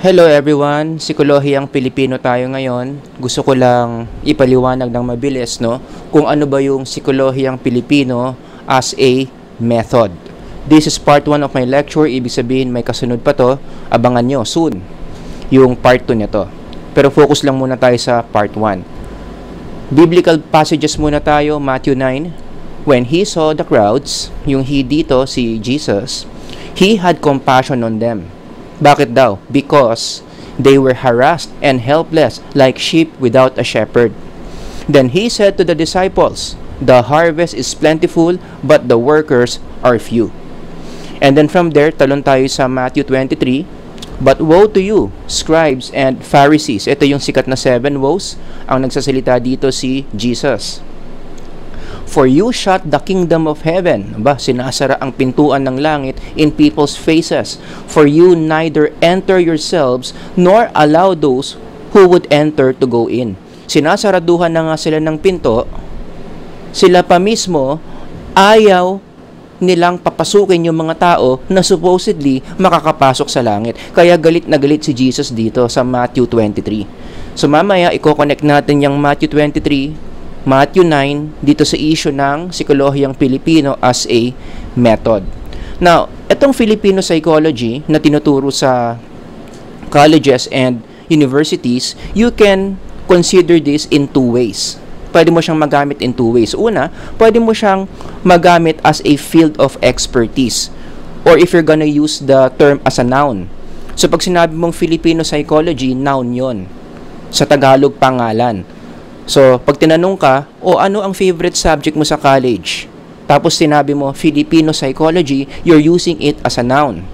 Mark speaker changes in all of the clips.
Speaker 1: Hello everyone, Psikolohiyang Pilipino tayo ngayon. Gusto ko lang ipaliwanag ng mabilis kung ano ba yung Psikolohiyang Pilipino as a method. This is part 1 of my lecture, ibig sabihin may kasunod pa to, abangan nyo soon yung part 2 nito. Pero focus lang muna tayo sa part 1. Biblical passages muna tayo, Matthew 9. When he saw the crowds, yung he dito si Jesus, he had compassion on them. Bakit daw? Because they were harassed and helpless like sheep without a shepherd. Then he said to the disciples, the harvest is plentiful, but the workers are few. And then from there, talon tayo sa Matthew 23. But woe to you, scribes and Pharisees. Ito yung sikat na 7 woes. Ang nagsasalita dito si Jesus. For you shut the kingdom of heaven. Sinasara ang pintuan ng langit in people's faces. For you neither enter yourselves, nor allow those who would enter to go in. Sinasaraduhan na nga sila ng pinto. Sila pa mismo, ayaw nilang papasukin yung mga tao na supposedly makakapasok sa langit. Kaya galit na galit si Jesus dito sa Matthew 23. So mamaya, i-connect natin yung Matthew 23, Matthew 9, dito sa issue ng Psikolohiyang Pilipino as a method. Now, itong Filipino psychology na tinuturo sa colleges and universities, you can consider this in 2 ways. Pwede mo siyang magamit in 2 ways. Una, pwede mo siyang magamit as a field of expertise, or if you're gonna use the term as a noun. So, pag sinabi mong Filipino psychology, noun yon. Sa Tagalog, pangalan. So, pag tinanong ka, ano ang favorite subject mo sa college? Tapos sinabi mo, Filipino psychology, you're using it as a noun.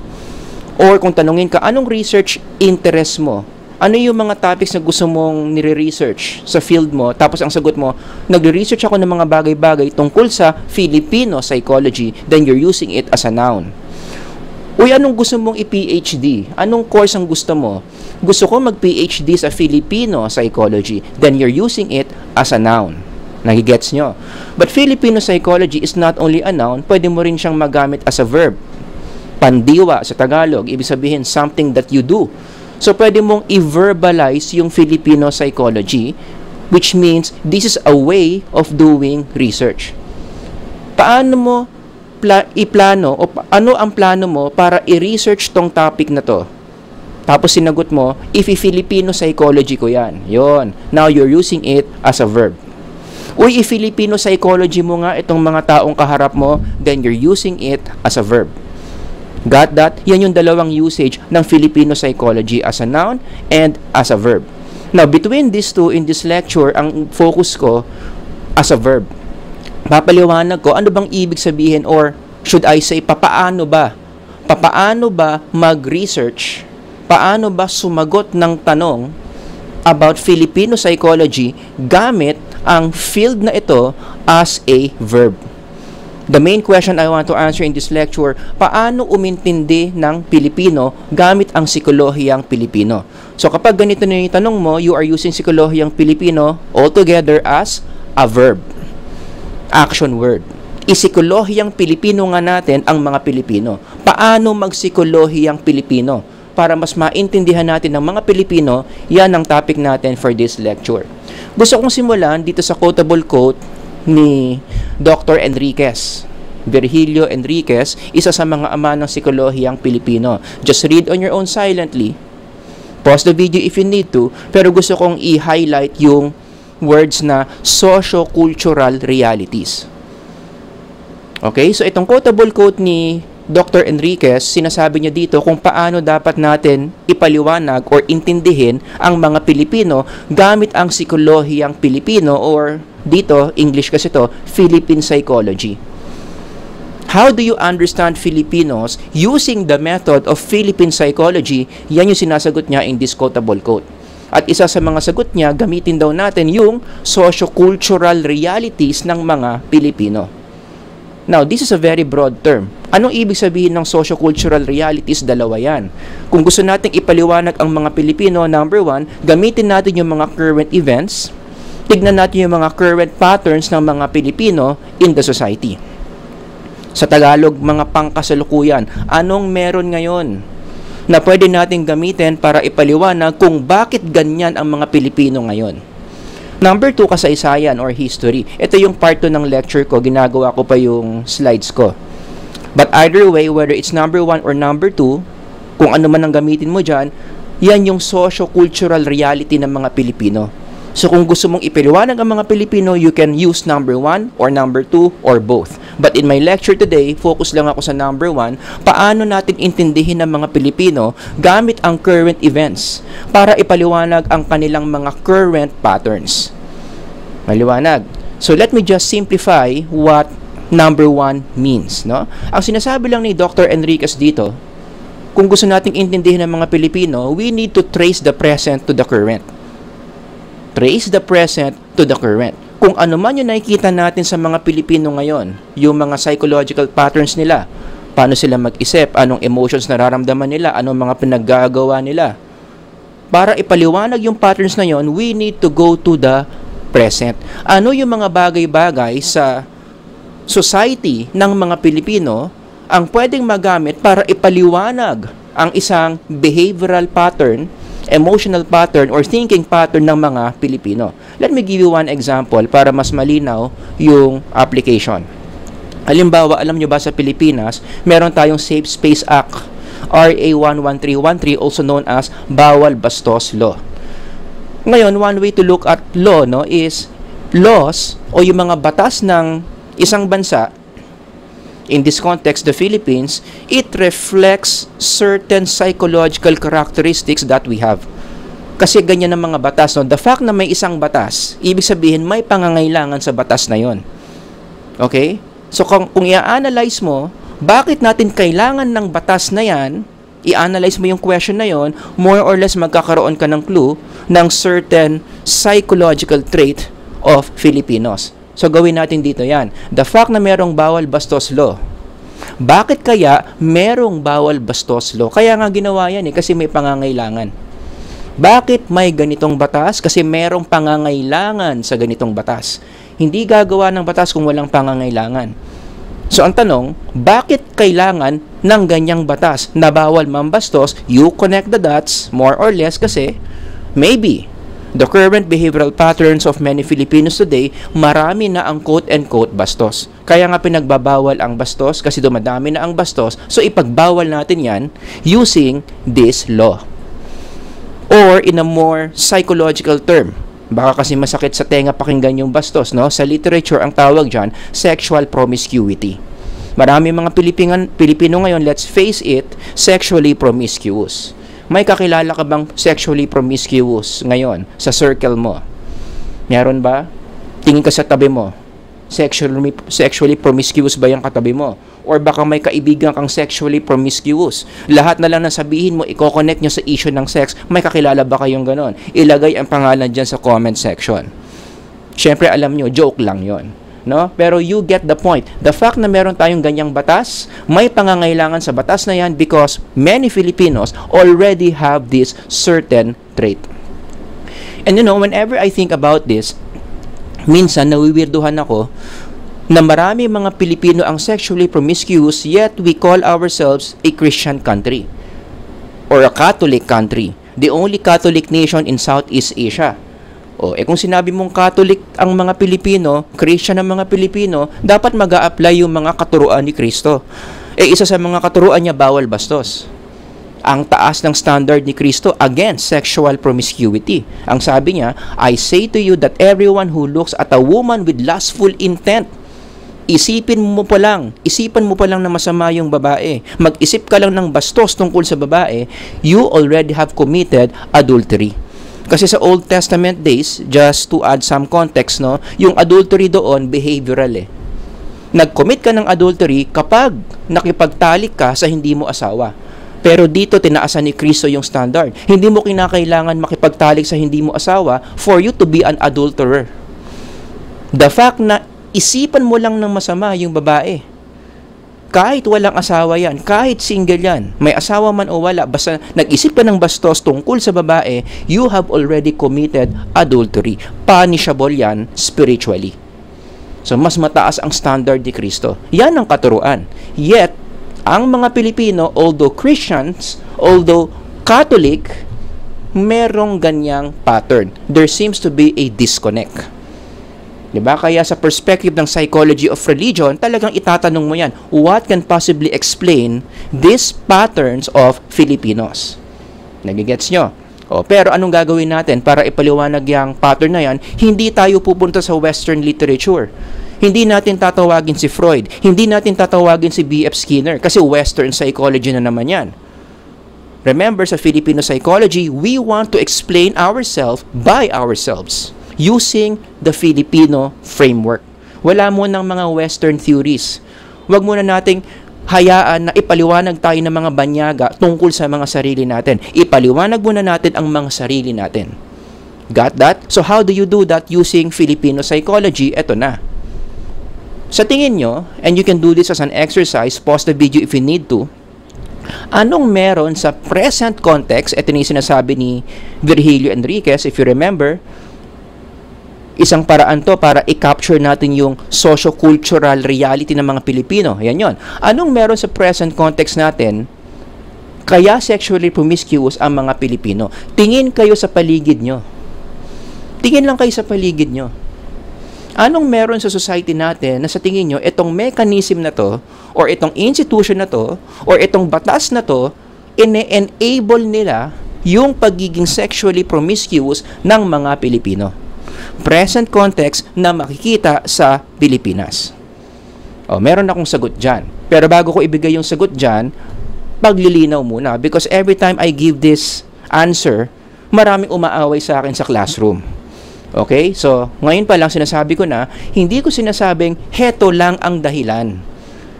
Speaker 1: Or kung tanungin ka, anong research interest mo? Ano yung mga topics na gusto mong nire-research sa field mo? Tapos ang sagot mo, nagre-research ako ng mga bagay-bagay tungkol sa Filipino psychology, then you're using it as a noun. Anong gusto mong i-PhD? Anong course ang gusto mo? Gusto ko mag-PhD sa Filipino psychology. Then you're using it as a noun. Nagigets nyo? But Filipino psychology is not only a noun, pwede mo rin siyang magamit as a verb. Pandiwa sa Tagalog, ibig sabihin something that you do. So pwede mong i-verbalize yung Filipino psychology, which means this is a way of doing research. Paano mo iplano o ano ang plano mo para i-research tong topic na to? Tapos sinagot mo, Filipino psychology ko yan. Yon. Now you're using it as a verb. Filipino psychology mo nga itong mga taong kaharap mo, then you're using it as a verb. Got that? Yan yung dalawang usage ng Filipino psychology as a noun and as a verb. Now, between these two in this lecture, ang focus ko as a verb. Papaliwanag ko ano bang ibig sabihin, or should I say papaano ba mag-research, paano ba sumagot ng tanong about Filipino psychology gamit ang field na ito as a verb. The main question I want to answer in this lecture, paano umintindi ng Pilipino gamit ang Psikolohiyang Pilipino? So kapag ganito na yung tanong mo, you are using Psikolohiyang Pilipino altogether as a verb. Action word. Psikolohiyang Pilipino nga natin ang mga Pilipino. Paano mag-psikolohiyang Pilipino? Para mas maintindihan natin ng mga Pilipino, yan ang topic natin for this lecture. Gusto kong simulan dito sa quotable quote ni Dr. Enriquez. Virgilio Enriquez, isa sa mga ama ng psikolohiyang Pilipino. Just read on your own silently. Pause the video if you need to, pero gusto kong i-highlight yung words na socio-cultural realities. Okay, so itong quotable quote ni Dr. Enriquez, sinasabi niya dito kung paano dapat natin ipaliwanag or intindihin ang mga Pilipino gamit ang Psikolohiyang Pilipino, or dito, English kasi to, Philippine psychology. How do you understand Filipinos using the method of Philippine psychology? Yan yung sinasagot niya in this quotable quote. At isa sa mga sagot niya, gamitin daw natin yung socio-cultural realities ng mga Pilipino. Now, this is a very broad term. Anong ibig sabihin ng socio-cultural realities? Dalawa yan. Kung gusto nating ipaliwanag ang mga Pilipino, number 1, gamitin natin yung mga current events. Tignan natin yung mga current patterns ng mga Pilipino in the society. Sa Tagalog, mga pangkasalukuyan. Anong meron ngayon? na pwede nating gamitin para ipaliwanag kung bakit ganyan ang mga Pilipino ngayon. Number 2, kasaysayan or history. Ito yung part 2 ng lecture ko, ginagawa ko pa yung slides ko. But either way, whether it's number 1 or number 2, kung ano man ang gamitin mo dyan, yan yung socio-cultural reality ng mga Pilipino. So kung gusto mong ipaliwanag ang mga Pilipino, you can use number 1 or number 2 or both. But in my lecture today, focus lang ako sa number 1, paano natin intindihin ng mga Pilipino gamit ang current events para ipaliwanag ang kanilang mga current patterns. Maliwanag. So let me just simplify what number 1 means, no? Ang sinasabi lang ni Dr. Enriquez dito, kung gusto nating intindihin ng mga Pilipino, we need to trace the present to the current. Trace the present to the current. Kung ano man yung nakikita natin sa mga Pilipino ngayon, yung mga psychological patterns nila, paano sila mag-isip, anong emotions nararamdaman nila, anong mga pinaggagawa nila. Para ipaliwanag yung patterns na yon, we need to go to the present. Ano yung mga bagay-bagay sa society ng mga Pilipino ang pwedeng magamit para ipaliwanag ang isang behavioral pattern, emotional pattern, or thinking pattern ng mga Pilipino. Let me give you one example para mas malinaw yung application. Halimbawa, alam nyo ba sa Pilipinas, meron tayong Safe Space Act, RA 11313, also known as Bawal Bastos Law. Ngayon, one way to look at law, no, is laws o yung mga batas ng isang bansa. In this context, the Philippines, it reflects certain psychological characteristics that we have. Kasi ganyan ang mga batas. No? The fact na may isang batas, ibig sabihin may pangangailangan sa batas na yon. Okay? So kung i-analyze mo, bakit natin kailangan ng batas na yan, i-analyze mo yung question na yon, more or less magkakaroon ka ng clue ng certain psychological trait of Filipinos. So, gawin natin dito yan. The fact na merong bawal bastos law. Bakit kaya merong bawal bastos law? Kaya nga ginawa yan kasi may pangangailangan. Bakit may ganitong batas? Kasi merong pangangailangan sa ganitong batas. Hindi gagawa ng batas kung walang pangangailangan. So, ang tanong, bakit kailangan ng ganyang batas na bawal mambastos? You connect the dots, more or less, kasi maybe the current behavioral patterns of many Filipinos today, marami na ang quote-and-quote bastos. Kaya nga pinagbabawal ang bastos kasi dumadami na ang bastos. So, ipagbawal natin yan using this law. Or, in a more psychological term, baka kasi masakit sa tenga pakinggan yung bastos, no? Sa literature, ang tawag dyan, sexual promiscuity. Marami mga Pilipino ngayon, let's face it, sexually promiscuous. May kakilala ka bang sexually promiscuous ngayon sa circle mo? Meron ba? Tingin ka sa tabi mo. Sexually promiscuous ba yung katabi mo? Or baka may kaibigan kang sexually promiscuous. Lahat na lang na sabihin mo, i-connect nyo sa issue ng sex, may kakilala ba kayong ganon? Ilagay ang pangalan dyan sa comment section. Siyempre, alam nyo, joke lang yon. No? Pero you get the point. The fact na meron tayong ganyang batas, may pangangailangan sa batas na yan because many Filipinos already have this certain trait. And you know, whenever I think about this, minsan nawiwirduhan ako na marami mga Pilipino ang sexually promiscuous, yet we call ourselves a Christian country or a Catholic country, the only Catholic nation in Southeast Asia. Kung sinabi mong Catholic ang mga Pilipino, Christian ang mga Pilipino, dapat mag-a-apply yung mga katuruan ni Kristo. Isa sa mga katuruan niya, bawal bastos. Ang taas ng standard ni Kristo against sexual promiscuity. Ang sabi niya, I say to you that everyone who looks at a woman with lustful intent, isipan mo pa lang na masama yung babae. Mag-isip ka lang ng bastos tungkol sa babae, you already have committed adultery. Kasi sa Old Testament days, just to add some context, no, yung adultery doon, behavioral Nag-commit ka ng adultery kapag nakipagtalik ka sa hindi mo asawa. Pero dito, tinaasan ni Kristo yung standard. Hindi mo kinakailangan makipagtalik sa hindi mo asawa for you to be an adulterer. The fact na isipan mo lang ng masama yung babae, kahit walang asawa yan, kahit single yan, may asawa man o wala, basta nag-isip ka ng bastos tungkol sa babae, you have already committed adultery. Punishable yan spiritually. So, mas mataas ang standard ni Kristo. Yan ang katuruan. Yet, Ang mga Pilipino, although Christians, although Catholic, merong ganyang pattern. There seems to be a disconnect. Diba? Kaya sa perspective ng psychology of religion, talagang itatanong mo yan, what can possibly explain these patterns of Filipinos? Nagigets nyo? Pero anong gagawin natin para ipaliwanag yung pattern na yan? Hindi tayo pupunta sa Western literature. Hindi natin tatawagin si Freud. Hindi natin tatawagin si B.F. Skinner kasi Western psychology na naman yan. Remember, sa Filipino psychology, we want to explain ourselves by ourselves using the Filipino framework. Wala mo ng mga Western theories. Huwag muna nating hayaan na ipaliwanag tayo ng mga banyaga tungkol sa mga sarili natin. Ipaliwanag muna natin ang mga sarili natin. Got that? So how do you do that using Filipino psychology? Ito na. Sa tingin nyo, and you can do this as an exercise, pause the video if you need to, anong meron sa present context? Ito na yung sinasabi ni Virgilio Enriquez, if you remember. Isang paraan to para i-capture natin yung socio-cultural reality ng mga Pilipino. Yan yon. Anong meron sa present context natin kaya sexually promiscuous ang mga Pilipino? Tingin kayo sa paligid nyo. Tingin lang kayo sa paligid nyo. Anong meron sa society natin na sa tingin nyo, itong mechanism na to, or itong institution na to, or itong batas na to, ine-enable nila yung pagiging sexually promiscuous ng mga Pilipino? Present context na makikita sa Pilipinas. Meron akong sagot dyan. Pero bago ko ibigay yung sagot dyan, paglilinaw muna. Because every time I give this answer, maraming umaaway sa akin sa classroom. Okay? So, ngayon pa lang sinasabi ko na, hindi ko sinasabing, heto lang ang dahilan.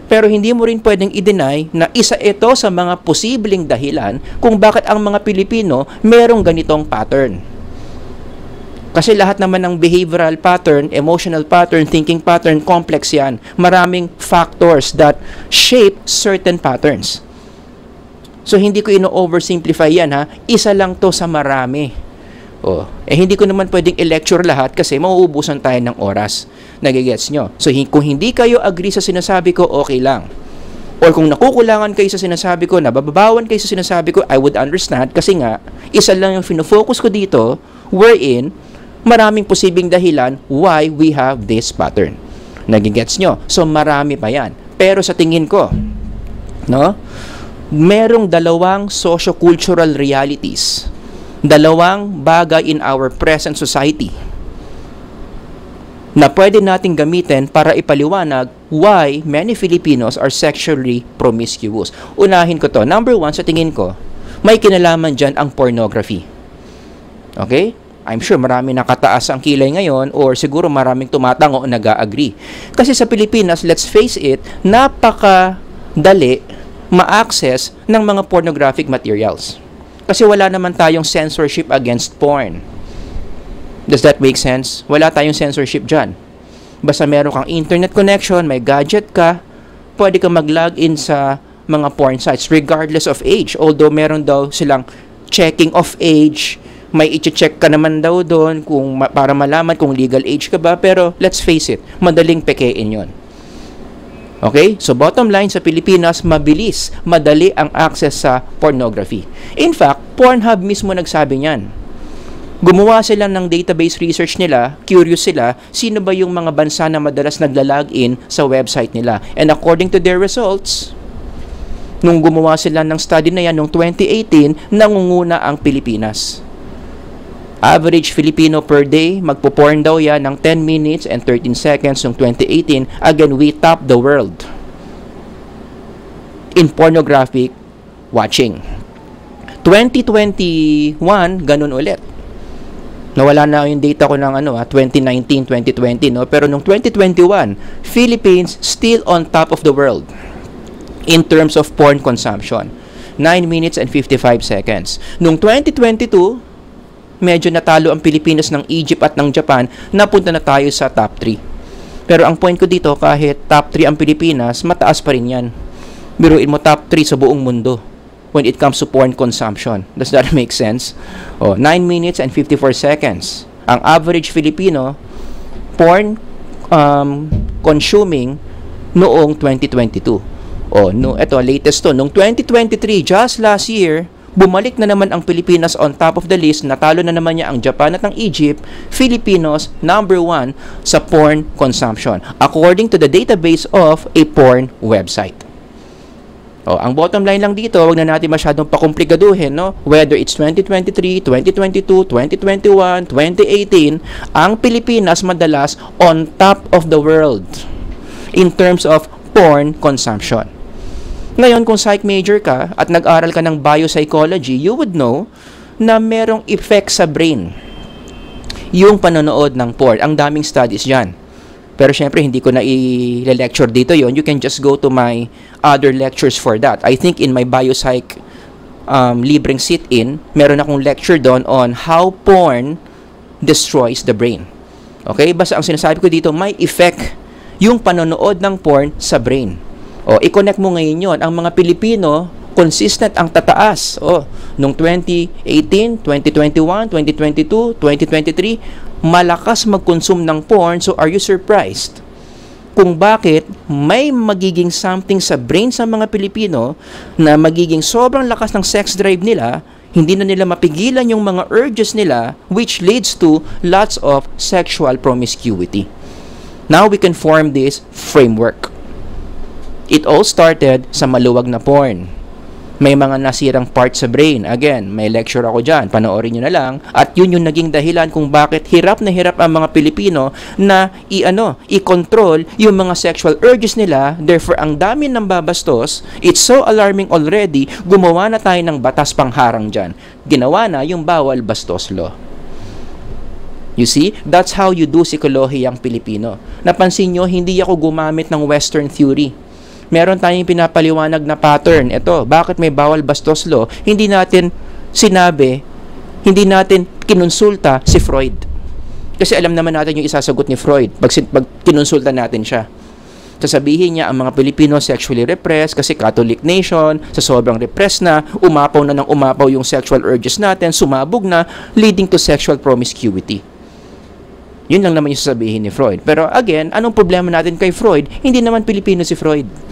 Speaker 1: Pero hindi mo rin pwedeng i-deny na isa ito sa mga posibleng dahilan kung bakit ang mga Pilipino merong ganitong pattern. Kasi lahat naman ng behavioral pattern, emotional pattern, thinking pattern, complex yan. Maraming factors that shape certain patterns. So, hindi ko ino-oversimplify yan, ha? Isa lang to sa marami. Hindi ko naman pwedeng i-lecture lahat kasi mauubusan tayo ng oras. Nagigets nyo? So, kung hindi kayo agree sa sinasabi ko, okay lang. Or kung nakukulangan kayo sa sinasabi ko, nababawan kayo sa sinasabi ko, I would understand kasi nga, isa lang yung finofocus ko dito, wherein, maraming posibleng dahilan why we have this pattern. Nagigets nyo? So, marami pa yan. Pero sa tingin ko, merong dalawang socio-cultural realities. Dalawang bagay in our present society na pwede nating gamitin para ipaliwanag why many Filipinos are sexually promiscuous. Unahin ko to. Number one, sa tingin ko, may kinalaman dyan ang pornography. Okay? I'm sure marami nakataas ang kilay ngayon or siguro maraming tumatango o nag-agree. Kasi sa Pilipinas, let's face it, napakadali ma-access ng mga pornographic materials. Kasi wala naman tayong censorship against porn. Does that make sense? Wala tayong censorship dyan. Basta meron kang internet connection, may gadget ka, pwede ka mag-login sa mga porn sites regardless of age. Although meron daw silang checking of age, may i-check ka naman daw doon para malaman kung legal age ka ba. Pero let's face it, madaling pekein yon. Okay? So bottom line, sa Pilipinas, mabilis, madali ang access sa pornography. In fact, Pornhub mismo nagsabi niyan. Gumawa sila ng database research nila, curious sila, sino ba yung mga bansa na madalas nagla-login sa website nila. And according to their results, nung gumawa sila ng study na yan noong 2018, nangunguna ang Pilipinas. Average Filipino per day, magpo-porn daw yan ng 10 minutes and 13 seconds noong 2018. Again, we top the world in pornographic watching. 2021, ganun ulit. Nawala na yung data ko ng 2019, 2020, no? Pero noong 2021, Philippines still on top of the world in terms of porn consumption. 9 minutes and 55 seconds. Noong 2022, medyo natalo ang Pilipinas ng Egypt at ng Japan, napunta na tayo sa top 3. Pero ang point ko dito, kahit top 3 ang Pilipinas, mataas pa rin yan. Biruin mo top 3 sa buong mundo when it comes to porn consumption. Does that make sense? 9 minutes and 54 seconds. Ang average Filipino porn consuming noong 2022. O, no, ito, latest to. Noong 2023, just last year, bumalik na naman ang Pilipinas on top of the list. Natalo na naman niya ang Japan at ang Egypt. Filipinos, number 1 sa porn consumption, according to the database of a porn website. O, ang bottom line lang dito, wag na natin masyadong pakomplikaduhin, no? Whether it's 2023, 2022, 2021, 2018, ang Pilipinas madalas on top of the world in terms of porn consumption. Ngayon, kung psych major ka at nag-aral ka ng biopsychology, you would know na merong effect sa brain yung panonood ng porn. Ang daming studies dyan. Pero syempre, hindi ko na i-lecture dito yon. You can just go to my other lectures for that. I think in my biopsych libreng sit-in, meron akong lecture doon on how porn destroys the brain. Okay? Basta ang sinasabi ko dito, may effect yung panonood ng porn sa brain. O, i-connect mo ngayon yon. Ang mga Pilipino, consistent ang tataas. O, noong 2018, 2021, 2022, 2023, malakas mag-consume ng porn. So, are you surprised kung bakit may magiging something sa brain sa mga Pilipino na magiging sobrang lakas ng sex drive nila, hindi na nila mapigilan yung mga urges nila, which leads to lots of sexual promiscuity. Now, we can form this framework. It all started sa maluwag na porn. May mga nasirang part sa brain. Again, may lecture ako dyan. Panoorin nyo na lang. At yun yung naging dahilan kung bakit hirap na hirap ang mga Pilipino na i-control yung mga sexual urges nila. Therefore, ang dami ng babastos. It's so alarming already. Gumawa na tayo ng batas pangharang dyan. Ginawa na yung bawal bastos law. You see, that's how you do psikolohiyang Pilipino. Napansin nyo, hindi ako gumamit ng Western theory. Meron tayong pinapaliwanag na pattern. Ito, bakit may bawal bastos law? Hindi natin sinabi, hindi natin kinonsulta si Freud. Kasi alam naman natin yung isasagot ni Freud pag kinonsulta natin siya. Sasabihin niya ang mga Pilipino sexually repressed kasi Catholic nation, sa sobrang repressed na, umapaw na ng umapaw yung sexual urges natin, sumabog na, leading to sexual promiscuity. Yun lang naman yung sasabihin ni Freud. Pero again, anong problema natin kay Freud? Hindi naman Pilipino si Freud.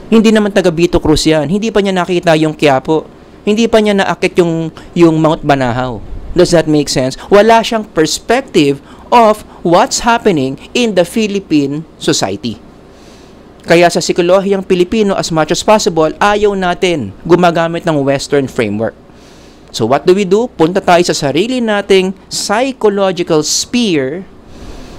Speaker 1: Hindi naman taga Vito Cruz yan. Hindi pa niya nakita yung Quiapo. Hindi pa niya naakit yung Mount Banahaw. Does that make sense? Wala siyang perspective of what's happening in the Philippine society. Kaya sa psikolohiyang Pilipino, as much as possible, ayaw natin gumagamit ng Western framework. So what do? Punta tayo sa sarili nating psychological sphere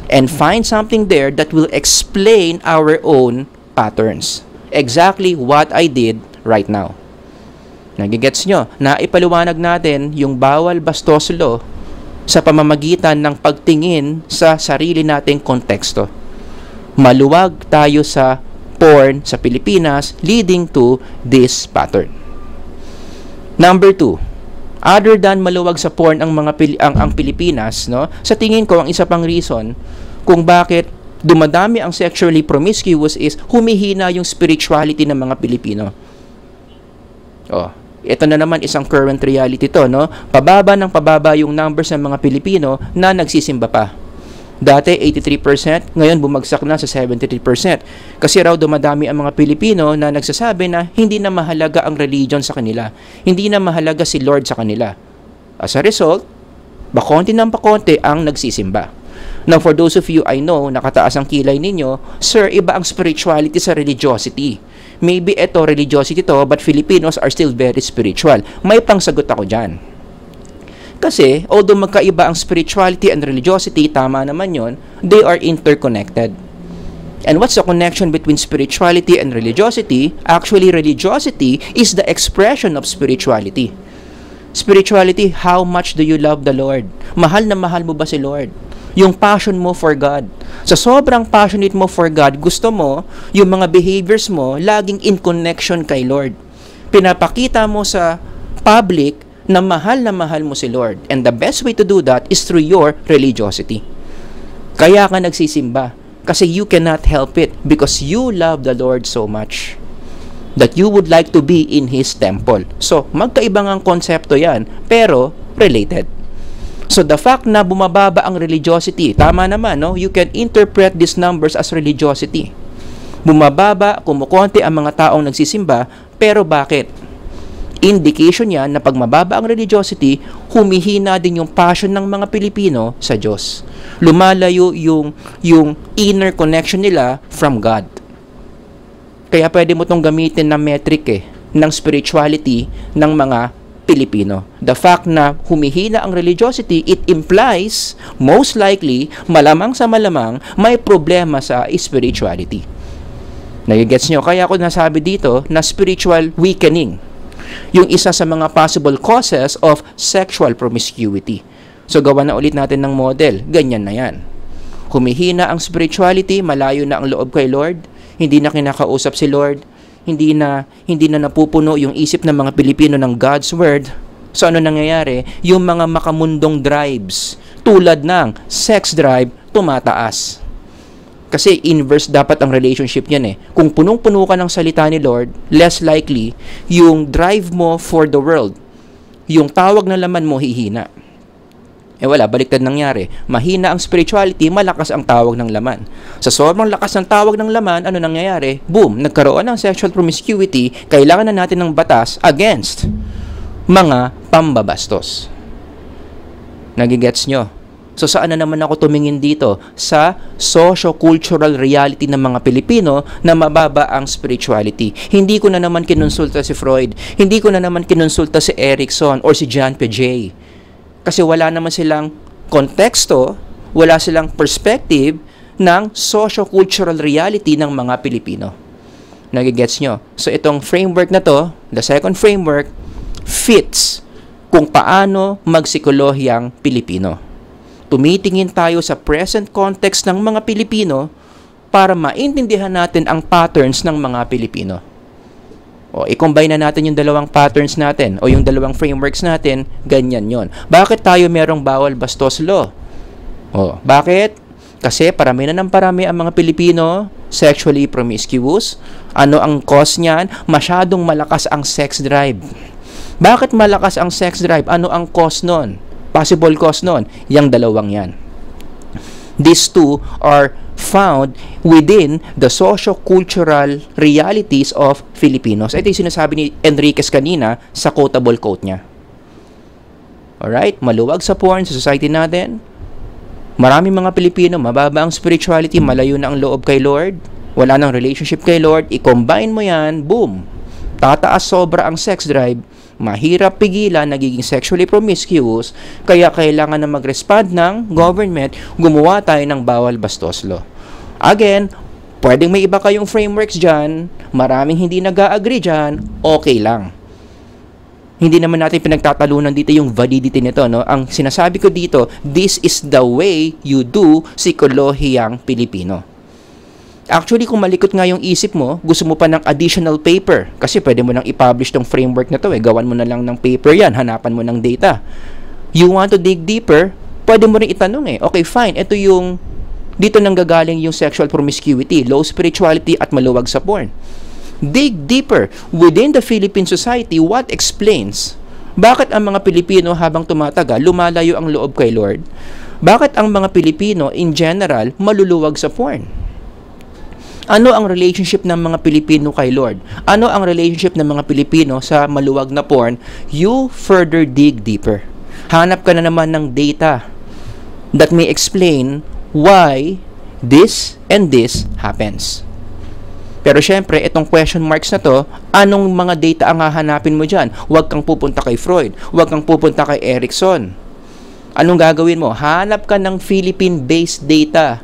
Speaker 1: and find something there that will explain our own patterns. Exactly what I did right now. Nagigets nyo? Naipaliwanag natin yung bawal bastos law sa pamamagitan ng pagtingin sa sarili nating konteksto. Maluwag tayo sa porn sa Pilipinas leading to this pattern. Number 2, other than maluwag sa porn ang ang Pilipinas, no? Sa tingin ko ang isa pang reason kung bakit dumadami ang sexually promiscuous is humihina yung spirituality ng mga Pilipino. Oh, ito na naman isang current reality to, no? Pababa ng pababa yung numbers ng mga Pilipino na nagsisimba pa. Dati 83%, ngayon bumagsak na sa 73%. Kasi raw dumadami ang mga Pilipino na nagsasabi na hindi na mahalaga ang religion sa kanila. Hindi na mahalaga si Lord sa kanila. As a result, bakonti ng pakonti ang nagsisimba. Now, for those of you I know, nakataas ang kilay ninyo, sir, iba ang spirituality sa religiosity. Maybe ito, religiosity to, but Filipinos are still very spiritual. May pangsagot ako dyan. Kasi, although magkaiba ang spirituality and religiosity, tama naman yon, they are interconnected. And what's the connection between spirituality and religiosity? Actually, religiosity is the expression of spirituality. Spirituality, how much do you love the Lord? Mahal na mahal mo ba si Lord? Yung passion mo for God. Sa sobrang passionate mo for God, gusto mo, yung mga behaviors mo, laging in connection kay Lord. Pinapakita mo sa public na mahal mo si Lord. And the best way to do that is through your religiosity. Kaya ka nagsisimba. Kasi you cannot help it because you love the Lord so much that you would like to be in His temple. So, magkaibang ang konsepto yan, pero related. So, the fact na bumababa ang religiosity, tama naman, no? You can interpret these numbers as religiosity. Bumababa, kumukonti ang mga taong nagsisimba, pero bakit? Indication yan na pag mababa ang religiosity, humihina din yung passion ng mga Pilipino sa Diyos. Lumalayo yung inner connection nila from God. Kaya pwede mo itong gamitin na metric ng spirituality ng mga Pilipino. The fact na humihina ang religiosity, it implies, most likely, malamang sa malamang, may problema sa spirituality. Nagigets nyo? Kaya ako nasabi dito na spiritual weakening. Yung isa sa mga possible causes of sexual promiscuity. So, gawa na ulit natin ng model. Ganyan na yan. Humihina ang spirituality, malayo na ang loob kay Lord, hindi na kinakausap si Lord, hindi na napupuno yung isip ng mga Pilipino ng God's Word. So, ano nangyayari? Yung mga makamundong drives, tulad ng sex drive, tumataas. Kasi inverse dapat ang relationship niyan Kung punong-puno ka ng salita ni Lord, less likely yung drive mo for the world, yung tawag na laman mo hihina. Wala, baliktad nangyari. Mahina ang spirituality, malakas ang tawag ng laman. Sa sobrang lakas ng tawag ng laman, ano nangyayari? Boom, nagkaroon ng sexual promiscuity, kailangan na natin ng batas against mga pambabastos. Nagigets nyo? So saan na naman ako tumingin dito? Sa socio-cultural reality ng mga Pilipino na mababa ang spirituality. Hindi ko na naman kinonsulta si Freud, hindi ko na naman kinonsulta si Erikson or si John Piaget. Kasi wala naman silang konteksto, wala silang perspective ng socio-cultural reality ng mga Pilipino. Nagigets nyo? So itong framework na to, the second framework, fits kung paano magpsikolohiyang Pilipino. Tumitingin tayo sa present context ng mga Pilipino para maintindihan natin ang patterns ng mga Pilipino. I-combine na natin yung dalawang patterns natin o yung dalawang frameworks natin, ganyan yon. Bakit tayo merong bawal bastos law? Bakit? Kasi parami na ng parami ang mga Pilipino sexually promiscuous. Ano ang cause niyan? Masyadong malakas ang sex drive. Bakit malakas ang sex drive? Ano ang cause nun? Possible cause nun, yung dalawang yan. These two are found within the socio-cultural realities of Filipinos. Ito yung sinasabi ni Enriquez kanina sa quotable quote niya. Alright? Maluwag sa porn sa society natin. Maraming mga Pilipino, mababa ang spirituality, malayo na ang loob kay Lord, wala nang relationship kay Lord, i-combine mo yan, boom! Tataas sobra ang sex drive, mahirap pigilan, nagiging sexually promiscuous, kaya kailangan na mag-respond ng government, gumawa tayo ng bawal bastos law. Again, pwedeng may iba kayong frameworks dyan, maraming hindi nag-a-agree dyan, okay lang. Hindi naman natin pinagtatalunan dito yung validity nito, no? Ang sinasabi ko dito, this is the way you do psikolohiyang Pilipino. Actually, kung malikot nga yung isip mo, gusto mo pa ng additional paper. Kasi pwede mo nang i-publish tong framework na to Gawan mo na lang ng paper yan. Hanapan mo ng data. You want to dig deeper? Pwede mo rin itanong Okay, fine. Ito yung, dito nanggagaling yung sexual promiscuity, low spirituality at maluwag sa porn. Dig deeper. Within the Philippine society, what explains? Bakit ang mga Pilipino habang tumatagal, lumalayo ang loob kay Lord? Bakit ang mga Pilipino, in general, maluluwag sa porn? Ano ang relationship ng mga Pilipino kay Lord? Ano ang relationship ng mga Pilipino sa maluwag na porn? You further dig deeper. Hanap ka na naman ng data that may explain why this and this happens. Pero syempre, itong question marks na to, anong mga data ang hahanapin mo dyan? Huwag kang pupunta kay Freud. Huwag kang pupunta kay Erikson. Anong gagawin mo? Hanap ka ng Philippine-based data.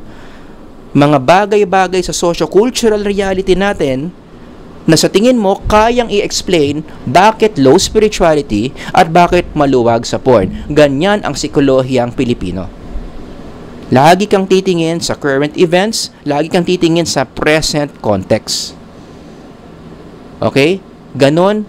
Speaker 1: Mga bagay-bagay sa socio-cultural reality natin na sa tingin mo kayang i-explain bakit low spirituality at bakit maluwag sa porn. Ganyan ang psikolohiyang Pilipino. Lagi kang titingin sa current events, lagi kang titingin sa present context. Okay? Ganon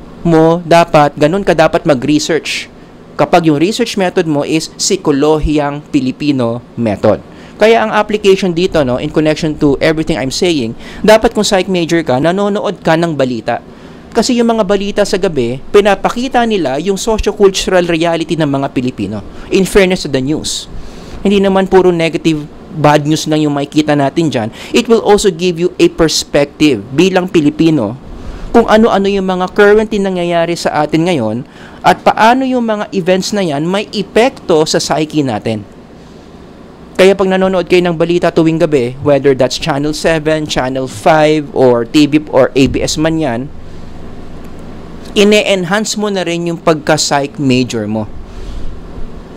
Speaker 1: ka dapat mag-research. Kapag yung research method mo is psikolohiyang Pilipino method. Kaya ang application dito, in connection to everything I'm saying, dapat kung psych major ka, nanonood ka ng balita. Kasi yung mga balita sa gabi, pinapakita nila yung socio-cultural reality ng mga Pilipino. In fairness to the news. Hindi naman puro negative bad news lang yung makikita natin dyan, it will also give you a perspective bilang Pilipino kung ano-ano yung mga currently nangyayari sa atin ngayon at paano yung mga events na yan may epekto sa psyche natin. Kaya pag nanonood kayo ng balita tuwing gabi, whether that's Channel 7, Channel 5, or TV or ABS man yan, ine-enhance mo na rin yung pagka-psych major mo.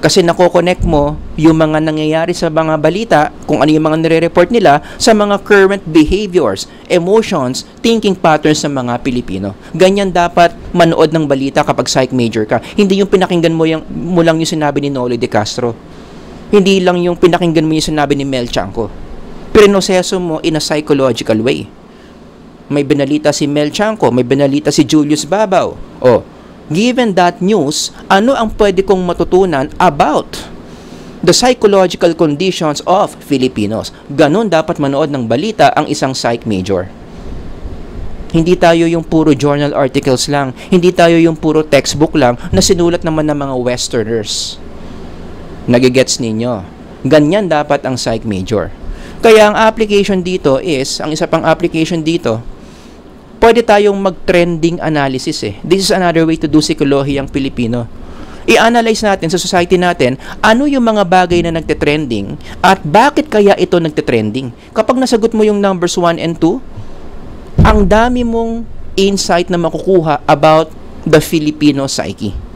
Speaker 1: Kasi nako-connect mo yung mga nangyayari sa mga balita, kung ano yung mga nire-report nila, sa mga current behaviors, emotions, thinking patterns ng mga Pilipino. Ganyan dapat manood ng balita kapag psych major ka. Hindi yung pinakinggan mo lang yung sinabi ni Noli De Castro. Hindi lang yung pinakinggan mo yung sinabi ni Mel Chanco. Prinoseso mo in a psychological way. May binalita si Mel Chanco, may binalita si Julius Babaw. Given that news, ano ang pwede kong matutunan about the psychological conditions of Filipinos? Ganon dapat manood ng balita ang isang psych major. Hindi tayo yung puro journal articles lang. Hindi tayo yung puro textbook lang na sinulat naman ng mga Westerners. Nagigets ninyo? Ganyan dapat ang psych major. Kaya ang application dito is, ang isa pang application dito, pwede tayong mag-trending analysis eh. This is another way to do psikolohiyang Pilipino. I-analyze natin sa society natin, ano yung mga bagay na nagte-trending at bakit kaya ito nagte-trending. Kapag nasagot mo yung numbers 1 and 2, ang dami mong insight na makukuha about the Filipino psyche.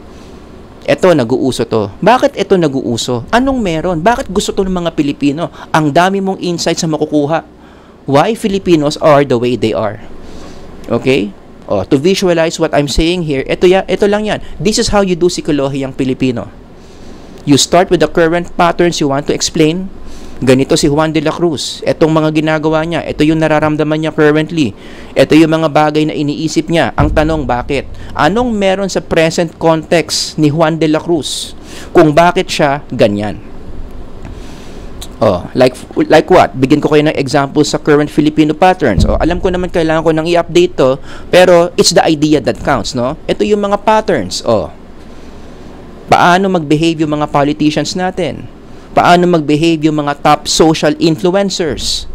Speaker 1: Ito, nag-uuso to. Bakit ito nag-uuso? Anong meron? Bakit gusto to ng mga Pilipino? Ang dami mong insights na makukuha. Why Filipinos are the way they are. Okay? To visualize what I'm saying here, ito lang yan. This is how you do psikolohiyang Pilipino. You start with the current patterns you want to explain. Ganito si Juan de la Cruz. Itong mga ginagawa niya. Ito yung nararamdaman niya currently. Ito yung mga bagay na iniisip niya. Ang tanong, bakit? Anong meron sa present context ni Juan de la Cruz kung bakit siya ganyan? Like what? Bigyan ko kayo ng example sa current Filipino patterns. Alam ko naman kailangan ko nang i-update to, pero it's the idea that counts, no? Ito yung mga patterns. Paano mag-behave yung mga politicians natin? Paano mag-behave yung mga top social influencers?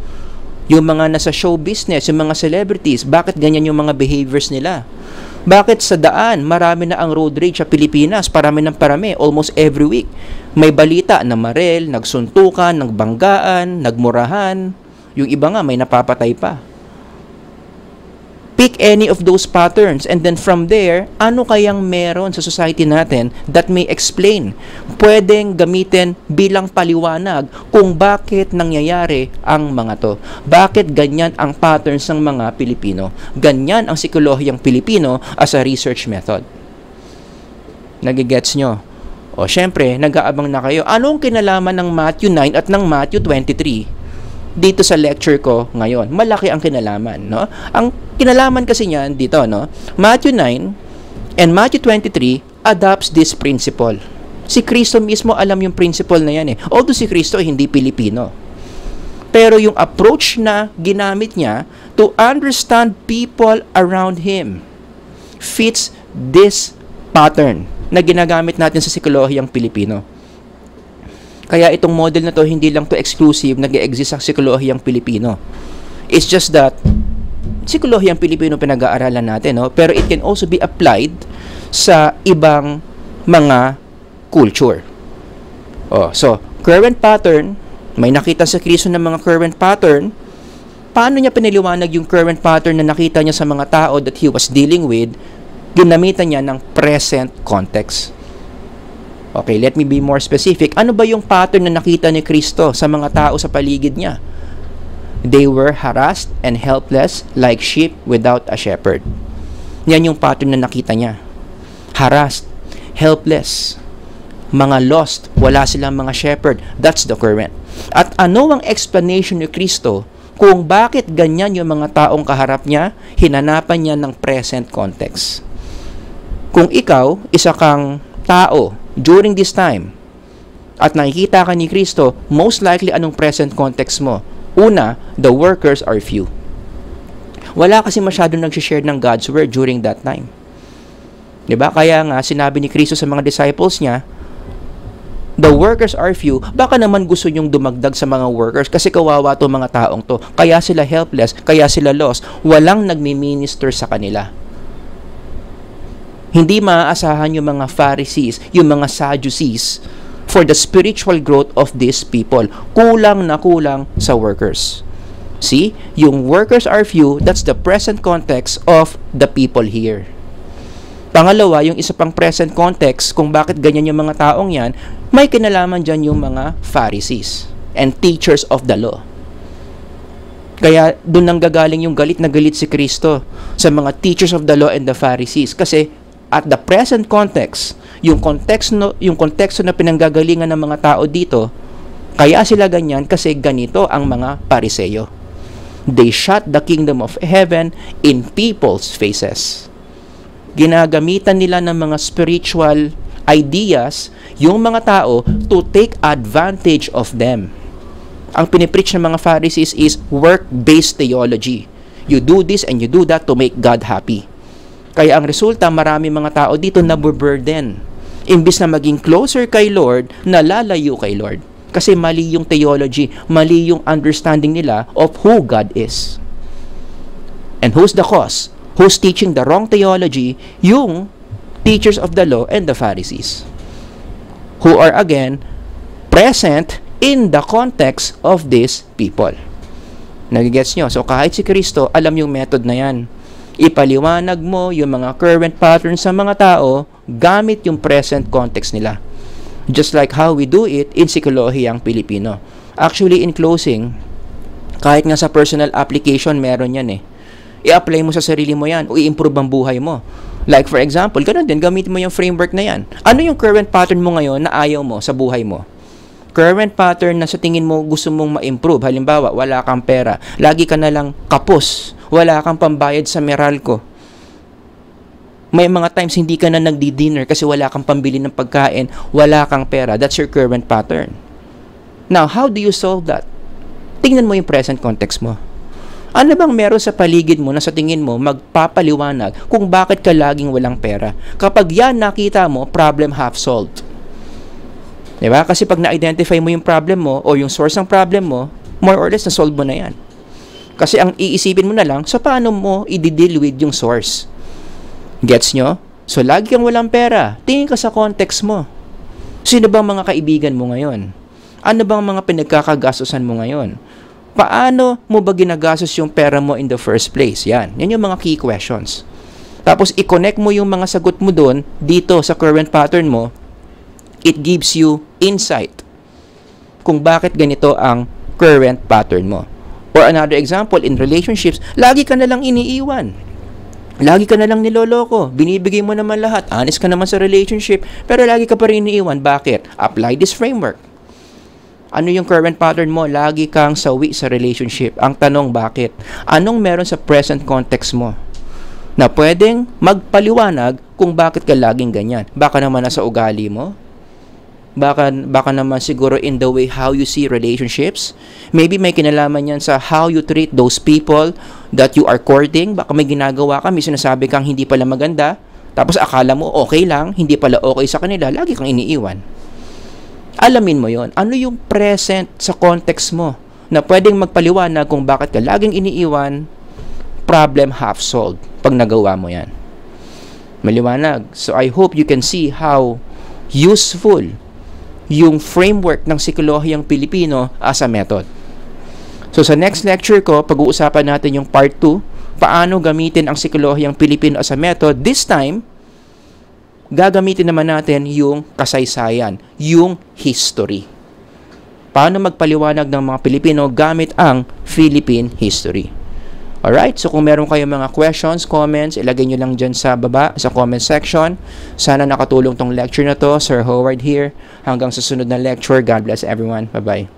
Speaker 1: Yung mga nasa show business, yung mga celebrities, bakit ganyan yung mga behaviors nila? Bakit sa daan, marami na ang road rage sa Pilipinas, parami ng parami, almost every week. May balita na marel, nagsuntukan, nagbanggaan, nagmurahan, yung iba nga may napapatay pa. Pick any of those patterns and then from there, ano kayang meron sa society natin that may explain, pwedeng gamitin bilang paliwanag kung bakit nangyayari ang mga to. Bakit ganyan ang patterns ng mga Pilipino? Ganyan ang psikolohiyang Pilipino as a research method. Nagigets nyo? Syempre, nag-aabang na kayo. Anong kinalaman ng Matthew 9 at ng Matthew 23 dito sa lecture ko ngayon? Malaki ang kinalaman, no? Ang kinalaman kasi niyan dito, no? Matthew 9 and Matthew 23 adopts this principle. Si Kristo mismo alam yung principle na yan eh. Although si Kristo hindi Pilipino. Pero yung approach na ginamit niya to understand people around him fits this pattern na ginagamit natin sa psikolohiyang Pilipino. Kaya itong model na to hindi lang to exclusive nag-e-exist sa psikolohiyang Pilipino. It's just that psikolohiyang Pilipino pinag-aaralan natin, no? Pero it can also be applied sa ibang mga culture. So, current pattern, may nakita sa Kristo ng mga current pattern. Paano niya pinaliwanag yung current pattern na nakita niya sa mga tao that he was dealing with? Ginamitan niya ng present context. Okay, let me be more specific. Ano ba yung pattern na nakita ni Kristo sa mga tao sa paligid niya? They were harassed and helpless like sheep without a shepherd. Yan yung pattern na nakita niya. Harassed, helpless, mga lost, wala silang mga shepherd. That's the current. At ano ang explanation ni Kristo kung bakit ganyan yung mga taong kaharap niya? Hinanapan niya ng present context. Kung ikaw, isa kang tao during this time at nakikita ka ni Kristo, most likely anong present context mo? Una, the workers are few. Wala kasi masyadong nag-share ng God's word during that time. 'Di ba? Kaya nga sinabi ni Kristo sa mga disciples niya, The workers are few, baka naman gusto nyong dumagdag sa mga workers kasi kawawa to mga taong to. Kaya sila helpless, kaya sila lost. Walang nagmi-minister sa kanila. Hindi maaasahan yung mga Pharisees, yung mga Sadducees for the spiritual growth of these people. Kulang na kulang sa workers. See, yung workers are few, that's the present context of the people here. Pangalawa, yung isa pang present context kung bakit ganyan yung mga taong yan, may kinalaman dyan yung mga Pharisees and teachers of the law. Kaya doon nang gagaling yung galit na galit si Kristo sa mga teachers of the law and the Pharisees. Kasi at the present context, yung konteksto na pinanggagalingan ng mga tao dito, kaya sila ganyan kasi ganito ang mga Pariseyo. They shut the kingdom of heaven in people's faces. Ginagamitan nila ng mga spiritual ideas yung mga tao to take advantage of them. Ang pinipreach ng mga Pharisees is work-based theology. You do this and you do that to make God happy. Kaya ang resulta, marami mga tao dito na burden. Imbis na maging closer kay Lord, nalalayo kay Lord. Kasi mali yung theology, mali yung understanding nila of who God is. And who's the cause? Who's teaching the wrong theology? Yung teachers of the law and the Pharisees, who are again present in the context of these people. Nagigets nyo? So kahit si Kristo, alam yung method na yan. Ipaliwanag mo yung mga current patterns sa mga tao gamit yung present context nila. Just like how we do it in Psikolohiyang Pilipino. Actually, in closing, kahit nga sa personal application, meron yan eh. I-apply mo sa sarili mo yan o i-improve ang buhay mo. Like for example, ganun din, gamitin mo yung framework na yan. Ano yung current pattern mo ngayon na ayaw mo sa buhay mo? Current pattern na sa tingin mo gusto mong ma-improve. Halimbawa, wala kang pera. Lagi ka na lang kapos. Wala kang pambayad sa Meralco. May mga times hindi ka na nagdi-dinner kasi wala kang pambili ng pagkain. Wala kang pera. That's your current pattern. Now, how do you solve that? Tingnan mo yung present context mo. Ano bang meron sa paligid mo na sa tingin mo magpapaliwanag kung bakit ka laging walang pera? Kapag yan nakita mo, problem half solved. Diba? Kasi pag na-identify mo yung problem mo o yung source ng problem mo, more or less na-solve mo na yan. Kasi ang iisipin mo na lang, so paano mo i-deal with yung source? Gets nyo? So lagi kang walang pera. Tingin ka sa context mo. Sino bang mga kaibigan mo ngayon? Ano bang mga pinagkakagastosan mo ngayon? Paano mo ba ginagastos yung pera mo in the first place? Yan yung mga key questions. Tapos, i-connect mo yung mga sagot mo doon, dito sa current pattern mo, it gives you insight kung bakit ganito ang current pattern mo. Or another example, in relationships, lagi ka na lang iniiwan. Lagi ka na lang niloloko. Binibigay mo naman lahat. Honest ka naman sa relationship, pero lagi ka pa rin iniiwan. Bakit? Apply this framework. Ano yung current pattern mo? Lagi kang sawi sa relationship. Ang tanong, bakit? Anong meron sa present context mo na pwedeng magpaliwanag kung bakit ka laging ganyan? Baka naman nasa ugali mo? Baka naman siguro in the way how you see relationships? Maybe may kinalaman yan sa how you treat those people that you are courting. Baka may ginagawa ka, may sinasabi kang hindi pala maganda. Tapos akala mo okay lang, hindi pala okay sa kanila. Lagi kang iniiwan. Alamin mo yon. Ano yung present sa context mo na pwedeng magpaliwanag kung bakit ka laging iniiwan, problem half solved pag nagawa mo yan. Maliwanag. So I hope you can see how useful yung framework ng Psikolohiyang Pilipino as a method. So sa next lecture ko, pag-uusapan natin yung part 2, paano gamitin ang Psikolohiyang Pilipino as a method. This time, gagamitin naman natin yung kasaysayan, yung history. Paano magpaliwanag ng mga Pilipino gamit ang Philippine history. Alright, so kung meron kayong mga questions, comments, ilagay nyo lang dyan sa baba, sa comment section. Sana nakatulong tong lecture na to. Sir Howard here. Hanggang sa sunod na lecture. God bless everyone. Bye-bye.